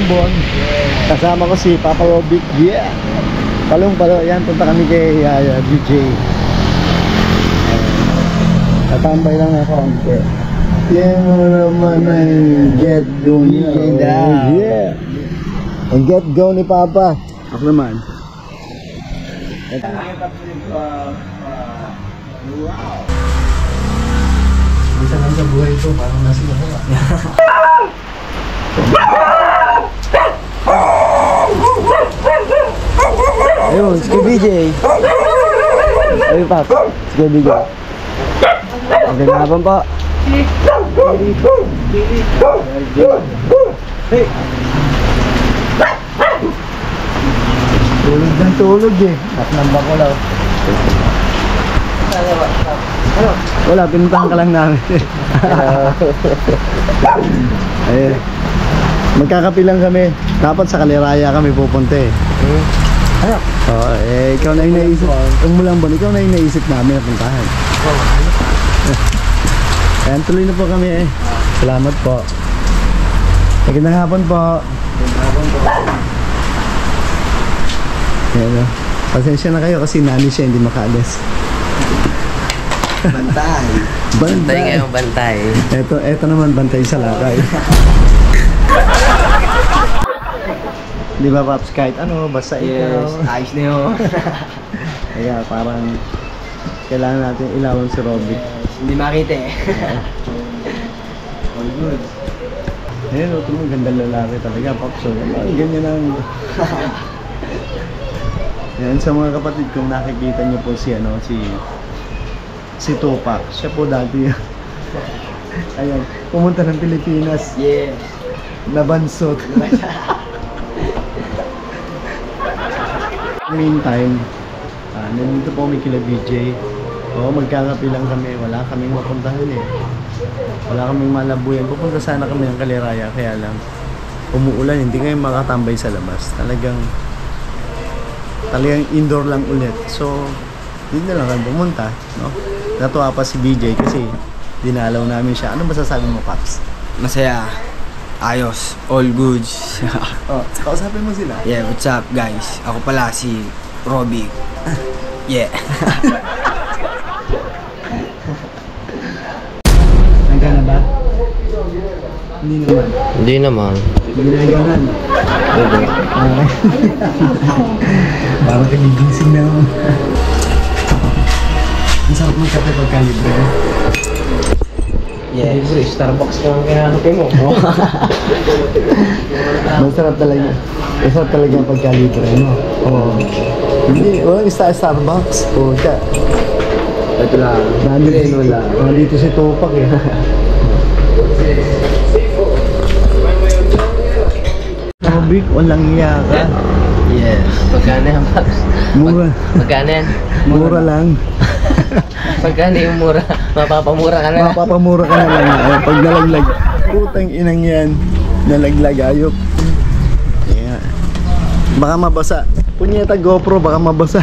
Ambon. Kasama ko si Papa Robic. Yeah. Palong-palo. Yan, punta kami kay DJ. Tatambay lang ako. Yan mo naman ang get go niya. Yeah. Ang get go ni Papa. Ako naman. Wow. Minsan lang sa buhay ito, parang nasa ako. Ayun, si BJ. Ayun pa, si BJ. Magandang hapon po. Hey. Tulog ng tulog eh. Naknamba ko lang. Wala, pinuntahan ka lang namin. Ayun. Magkakapi lang kami. Dapat sa Kaliraya kami pupunta eh. Ano? Oo, ikaw na yung naisip. Ang mulang ba, ikaw na yung naisip namin na puntahan. Ayan, tuloy na po kami eh. Salamat po. Magandang hapon po. Magandang hapon po. Ayan o. Pasensya na kayo kasi nani siya hindi makaalis. Bantay. Bantay ngayong bantay. Ito naman bantay sa lakay. Di ba Paps, kahit ano, basta ikaw. Yes, ayos na yun. Kaya parang kailangan natin ilawan si Robbie. Yes, hindi makita eh. All good. Ayun, ito mo, gandang lalaki talaga, Paps. So, ganyan ang... Yan, sa mga kapatid kong nakikita niyo po si, ano, si Tupac. Siya po dati. Ayan, pumunta ng Pilipinas. Yes. Nabansot. Meantime, nandito po kami kila BJ. Oo, magkakapi lang kami. Wala kaming mapuntahan eh. Wala kaming malabuyan. Pupunta sana kami ng Kaliraya. Kaya lang, umuulan. Hindi kayo makatambay sa labas. Talagang indoor lang ulit. So, hindi na lang kami pumunta. No? Natuwa pa si BJ kasi dinalaw namin siya. Ano masasabi mo, Paps? Masaya. Ayos, all goods. Oh, kausapin mo sila. Yeah, what's up guys? Ako pala si Robbie. Yeah. Hanggang na ba? Hindi naman. Hindi naman. Hindi na hangganan. Parang kagigising na ako. Ang sarap ng kape pagka-libre. Yes. Libre, Starbucks ka ang kinakape mo. Masarap talaga. Masarap talaga ang pagka-libre, no? Oo. Hindi, walang Starbucks. Oo, siya. Ito lang. Nandito si Tupac eh. Robic, walang iya ka. Yes. Magkano yan, Paps? Mura. Magkano yan? Mura lang. Magkano yung mura? Mapapamura ka na. Mapapamura ka na lang. Ay, pag nalaglag. Putang inang yan. Nalaglag ayok. Yeah. Baka mabasa. Punyeta GoPro, baka mabasa.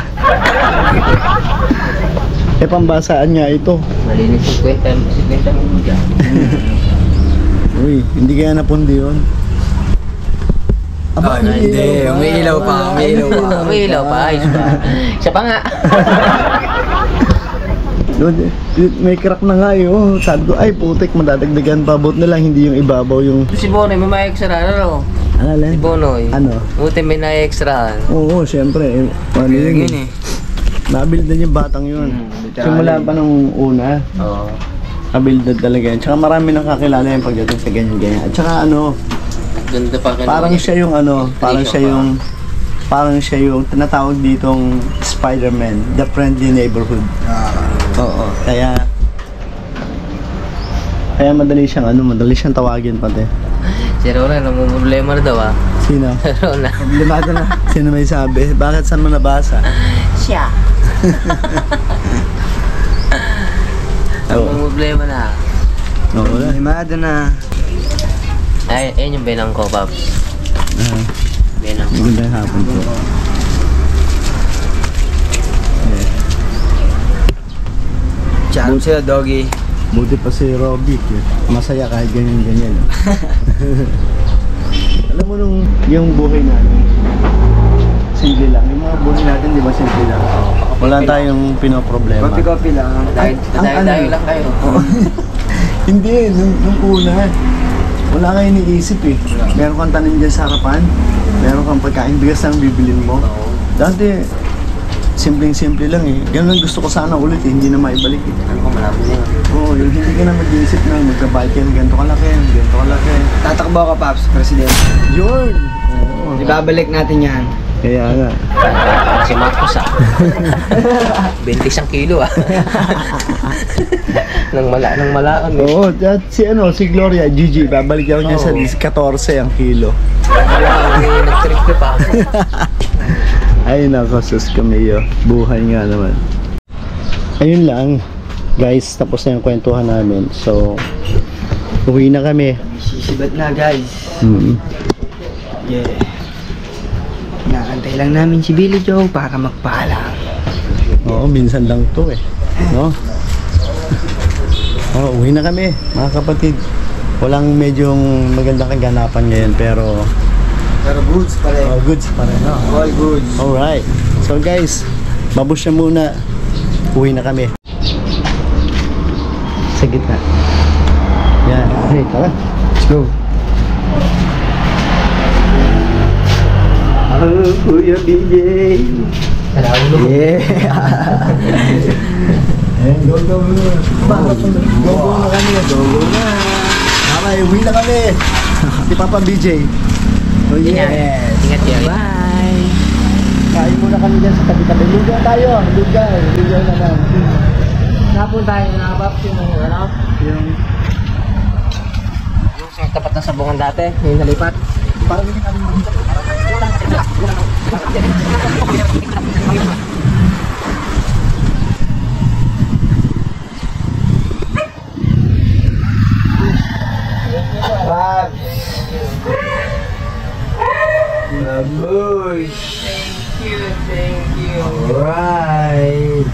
Eh, pambasaan nga ito. Malinis 50 mo dyan. Uy, hindi kaya napundi yun. Aba, hindi. Umiilaw pa. Umiilaw pa. Ayos pa. Siya pa nga. May crack na nga eh. Oh, sabi ko, ay putik, madadagdagan pa. Buti na lang, hindi yung ibabaw yung... Si Bonoy, may ma-extra ano? Ano lang? Si Bonoy. Ano? Buti may na-extra. Oo, syempre. Ano yun eh. Nabuild na yung batang yun. Simula pa nung una. Oo. Nabuild na talaga yan. Tsaka marami nang kakilala yung pagdating sa ganyan-ganyan. At tsaka ano, Ganda pa parang siya yung ano, parang siya yung tinatawag ditong Spider-Man, the friendly neighborhood. Oo. Kaya madali siyang tawagin pati. Si Rona, namumblema na daw ah. Sino? Rona. Limado na. Sino may sabi? Bakit saan mo nabasa? Siya. Namumblema na. Oo. Limado na. Ay, ayun yung benang ko, Paps. Benang ko. Magandang hapon po. Charm sa'yo, doggy. Buti pa si Robic eh. Masaya kahit ganyan-ganyan. Alam mo nung yung buhay natin, simple lang. Yung mga buhay natin, di ba simple lang? Wala tayong pinoproblema. Kopi-kopi lang. Dahil lang kayo. Hindi, nung una, wala kayo iniisip eh. Meron kang tanim dyan sa harapan, meron kang pagkain, bigas lang bibilin mo. Dati, simpleng-simple lang eh. Ganun gusto ko sana ulit eh, hindi na maibalik eh. Ano ko malabo niya? Oo, yung hindi ka na mag-iisip na magkabayad ka ng ganito kalaki, ganito kalaki. Tatakbo ka, Paps, President. Yun! Oo. Ibabalik natin yan. Kaya nga. Si Marcos 21 kilo nang malaan eh. Oo, at si Gloria, Gigi, babalik ako niya sa 14 ang kilo. Nag-trip pa. Ay nako, sus kamiyo. Buhay nga naman. Ayun lang. Guys, tapos na yung kwentuhan namin. So, uwi na kami. Sisibat na, guys. Yeah. Nakantay lang namin si Billy Joe para magpaalam. Oo, minsan lang to eh. No? Oh, uwi na kami, mga kapatid. Walang medyong magandang kaganapan ngayon, pero goods pa rin. goods pa rin. No? All goods. Alright. So guys, babush na muna. Uwi na kami. Sa gitna. Yan. Hey, tara. Let's go. Kuya BJ. Yeah. Go, go, go. Go na kami. Go na. Okay, uwi na kami. Si Papa BJ. Oh yeah. Ingat yan. Bye! Kain muna kami dyan sa tabi-tabi. Lugaw tayo. Lugaw naman. Napun tayo na Paps yung ano? Yung Yung tapat ng sabungan dati, yung nalipat. parang hindi namin makita. Paps! Babush! Thank you. Alright!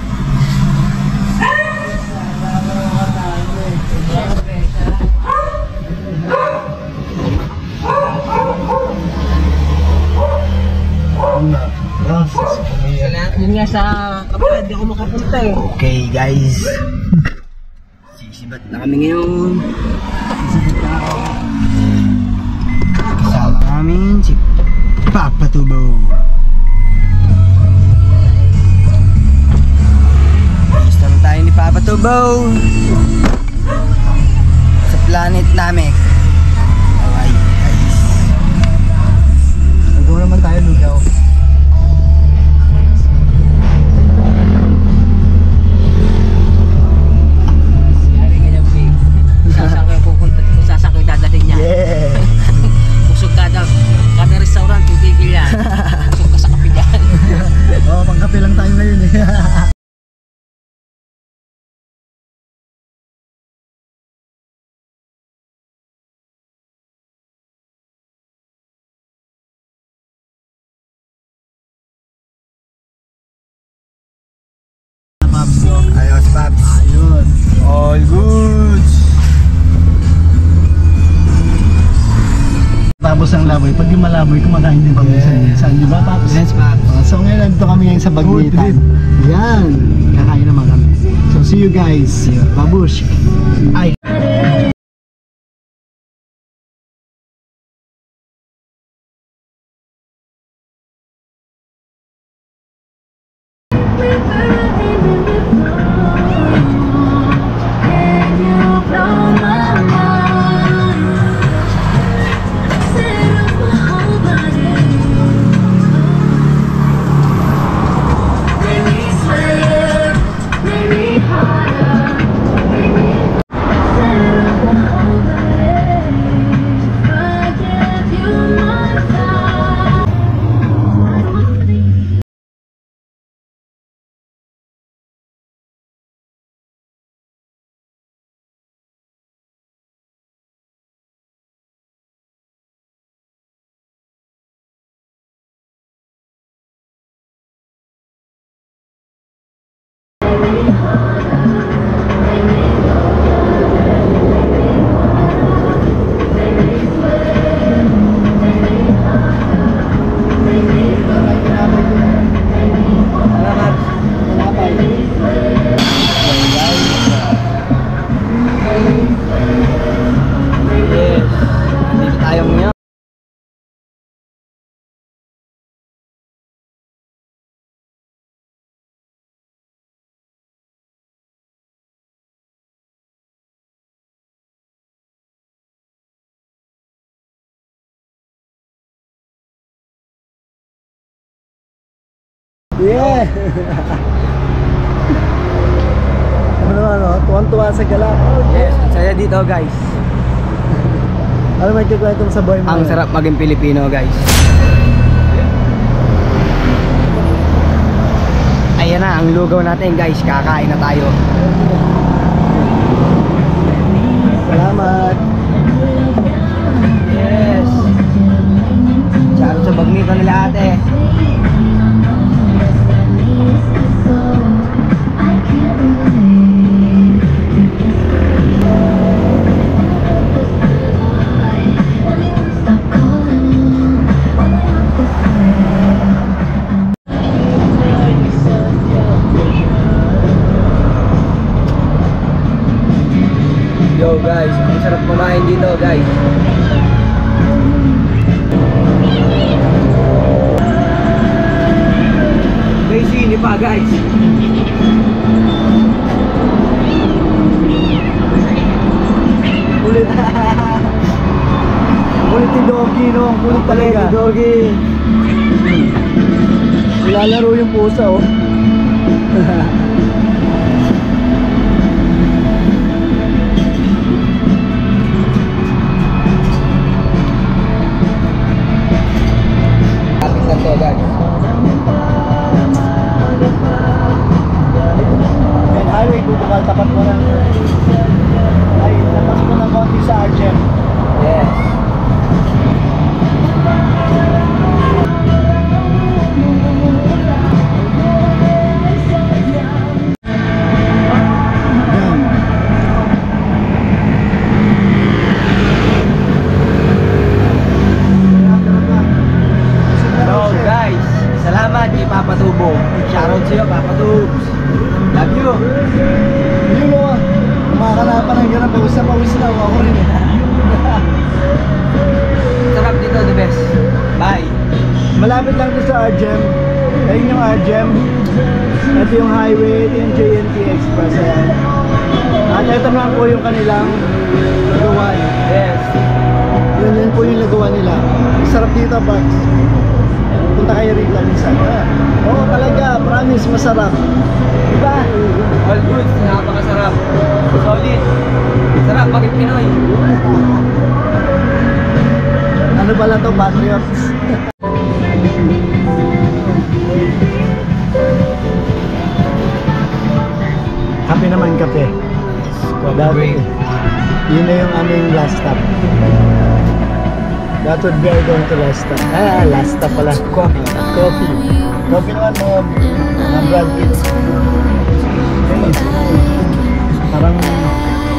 Yun nga sa kapatid, di ako makapunta eh. Okay guys, sisibat na kami ngayon. Kasama namin si Papa Tubo. Gusto tayo ni Papa Tubo sa planet Namek. Alright guys, Nagawa naman tayo lugaw. Saan kayo pupunta? Kung saan kayo dadalhin niya? Yeah! Busog kada restaurant, titigil yan. Busog ka sa kape dyan. Oo, pangkape lang tayo ngayon eh. ayos Paps. Ayun. All goods. Tapos ang laboy. Pag yung malaboy, kumakain din pa minsan. Di ba, Paps? Yes, Paps. So ngayon, nandito kami ngayon sa Bagnitan. Yan. Kakain naman kami. So see you guys. Babush. Ay. Yeah! Ano naman, no? Tuwan-tuwa sa galak. Yes, ang saya dito guys. Ano may kikwento mo sa boy mo? Ang sarap maging Pilipino guys. Ayan na, ang lugaw natin guys. Kakain na tayo. Salamat! Yes! Charot sa bagnito nila ate. Yo guys, ang sarap kumain dito guys. May sini pa guys. Kulit. Kulit ni Doggy, no? Ang kulit talaga. Kulit ni Doggy. Nilalaro yung pusa, oh. Kapit na to guys. Yan, highway, bubukal, tapat mo ng... Ay, tapas mo ng konti sa Argem. Yes. So guys, salamat kay Papa Tubo. Shoutout sa'yo Papa Tubs. Love you. Hindi mo, makakalapan ng gano'n, pawis na ako rin eh. Sarap dito, the best. Bye. Malapit lang to sa Argem. Ayun yung Argem. Ito yung highway, ito yung JNT Express. Ayan. At ito naman po yung kanilang lagawan. Yes. Yun po yung lagawan nila. Sarap dito, Bugs. Punta kayo rito minsan. Oo, talaga. Promise, masarap. Diba? All good, napakasarap. Solid. Sarap maging Pinoy. Ano pala to, Patriots? Happy naman kape. Dati, yun na yung aming last stop. That would be our going to last stop. Last stop pala. Coffee. Coffee naman mga brand.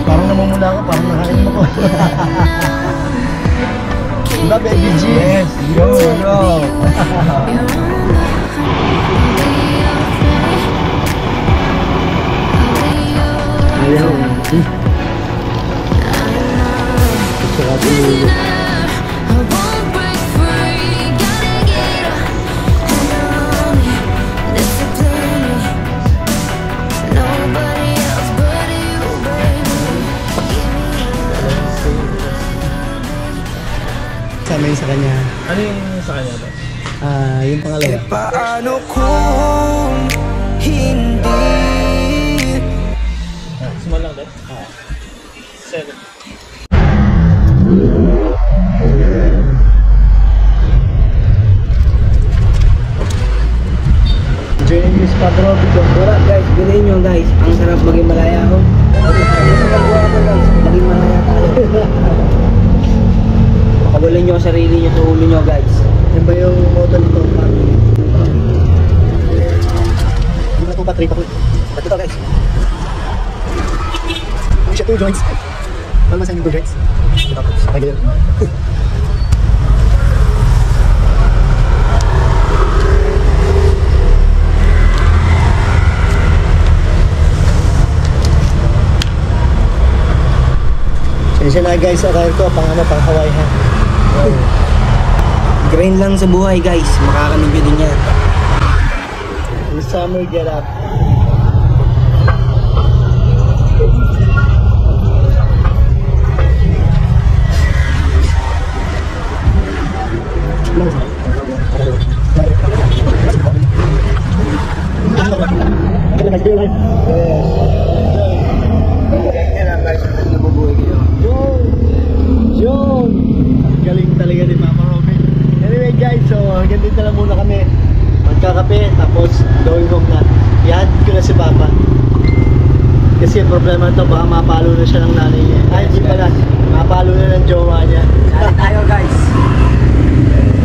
Parang namumula ako, parang nakain mo ko. Diba, Baby G? Yes, yo. Ayaw. Saka tululo. Sama yung sa kanya. Ano yung sa kanya ba? Yung pangalawa. Paano kung hindi? Small lang din? 7. Joining this Padro, Sarap guys, bilhin nyo guys. Ang sarap maging malaya ako. Maging malaya tayo. Pakawalan nyo ang sarili nyo sa ulo nyo guys. Yan ba yung model nito? Hindi na ito battery pa ko. Ba't ito guys? Hindi siya 2 joints. Wala man sa inyo 2 joints. Tapos, nakagyan. Sensya na guys, attire ko pang Hawaii ha. Grind lang sa buhay guys. Makakanigyo din yan. This summer get up. Yes. Yan ang guys, nabubuhay kayo. Yun! Ang galing talaga ni Papa Robin. Anyway guys, so hanggang dito lang muna kami. Magkakape, tapos going home na. Ihatid ko na si Papa. Kasi yung problema ito, baka mapalo na siya ng nanay niya. Ay, hindi pala. Mapalo na ng jowa niya. Sali tayo guys.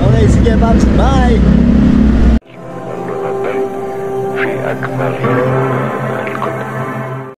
Okay, sige Pops. Bye! في أكمل